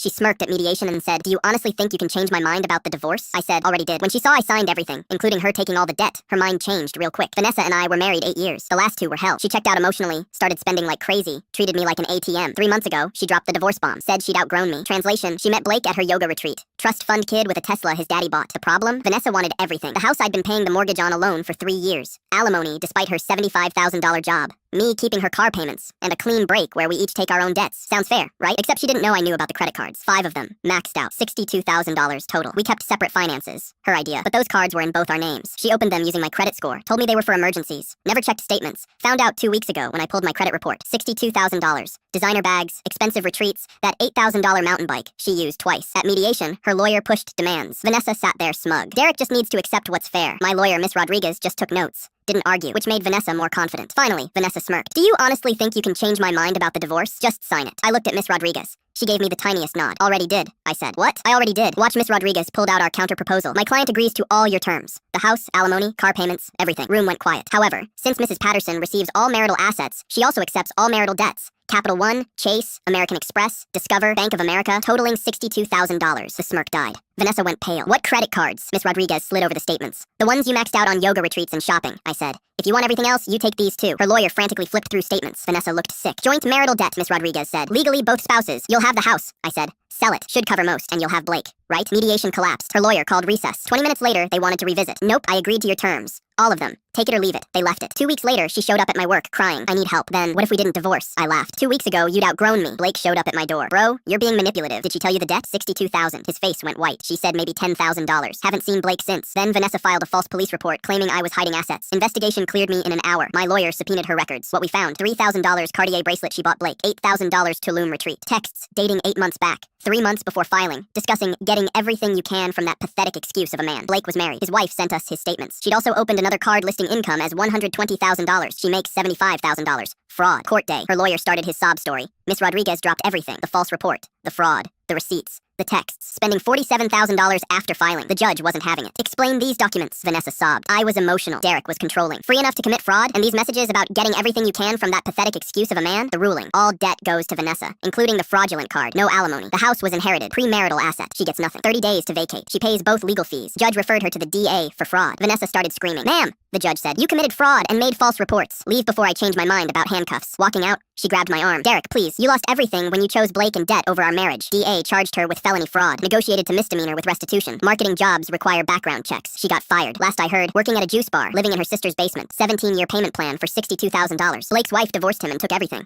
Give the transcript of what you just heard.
She smirked at mediation and said, "Do you honestly think you can change my mind about the divorce?" I said, "Already did." When she saw I signed everything, including her taking all the debt, her mind changed real quick. Vanessa and I were married 8 years. The last 2 were hell. She checked out emotionally, started spending like crazy, treated me like an ATM. 3 months ago, she dropped the divorce bomb, said she'd outgrown me. Translation, she met Blake at her yoga retreat. Trust fund kid with a Tesla his daddy bought. The problem? Vanessa wanted everything. The house I'd been paying the mortgage on alone for 3 years. Alimony, despite her $75,000 job. Me keeping her car payments, and a clean break where we each take our own debts. Sounds fair, right? Except she didn't know I knew about the credit cards. 5 of them, maxed out, $62,000 total. We kept separate finances. Her idea. But those cards were in both our names. She opened them using my credit score, told me they were for emergencies. Never checked statements. Found out 2 weeks ago when I pulled my credit report. $62,000. Designer bags, expensive retreats, that $8,000 mountain bike she used twice. At mediation, her lawyer pushed demands. Vanessa sat there smug. Derek just needs to accept what's fair. My lawyer, Miss Rodriguez, just took notes. Didn't argue, which made Vanessa more confident. Finally, Vanessa smirked. "Do you honestly think you can change my mind about the divorce? Just sign it." I looked at Miss Rodriguez. She gave me the tiniest nod. "Already did," I said. "What?" "I already did." Watch. Miss Rodriguez pulled out our counter-proposal. "My client agrees to all your terms. The house, alimony, car payments, everything." Room went quiet. However, since Mrs. Patterson receives all marital assets, she also accepts all marital debts. Capital One, Chase, American Express, Discover, Bank of America, totaling $62,000. The smirk died. Vanessa went pale. "What credit cards?" Miss Rodriguez slid over the statements. "The ones you maxed out on yoga retreats and shopping," I said. "If you want everything else, you take these too." Her lawyer frantically flipped through statements. Vanessa looked sick. "Joint marital debt," Miss Rodriguez said. "Legally, both spouses. You'll have the house," I said. "Sell it. Should cover most, and you'll have Blake, right?" Mediation collapsed. Her lawyer called recess. 20 minutes later, they wanted to revisit. "Nope, I agreed to your terms. All of them. Take it or leave it." They left it. 2 weeks later, she showed up at my work, crying. "I need help." Then, "What if we didn't divorce?" I laughed. "2 weeks ago, you'd outgrown me." Blake showed up at my door. "Bro, you're being manipulative. Did she tell you the debt?" $62,000. His face went white. "She said maybe $10,000. Haven't seen Blake since." Then Vanessa filed a false police report claiming I was hiding assets. Investigation cleared me in an hour. My lawyer subpoenaed her records. What we found: $3,000 Cartier bracelet she bought Blake, $8,000 Tulum retreat. Texts dating 8 months back, 3 months before filing, discussing getting everything you can from that pathetic excuse of a man. Blake was married. His wife sent us his statements. She'd also opened another card listing income as $120,000. She makes $75,000. Fraud. Court day. Her lawyer started his sob story. Miss Rodriguez dropped everything. The false report, the fraud, the receipts, the texts, spending $47,000 after filing. The judge wasn't having it. "Explain these documents," Vanessa sobbed. I was emotional. Derek was controlling. "Free enough to commit fraud? And these messages about getting everything you can from that pathetic excuse of a man?" The ruling: all debt goes to Vanessa, including the fraudulent card. No alimony. The house was inherited. Premarital asset. She gets nothing. 30 days to vacate. She pays both legal fees. Judge referred her to the DA for fraud. Vanessa started screaming. "Ma'am," the judge said, "you committed fraud and made false reports. Leave before I change my mind about handcuffs." Walking out, she grabbed my arm. "Derek, please, you lost everything when you chose Blake and debt over our marriage." DA charged her with felony fraud. Negotiated to misdemeanor with restitution. Marketing jobs require background checks. She got fired. Last I heard, working at a juice bar, living in her sister's basement. 17-year payment plan for $62,000. Blake's wife divorced him and took everything.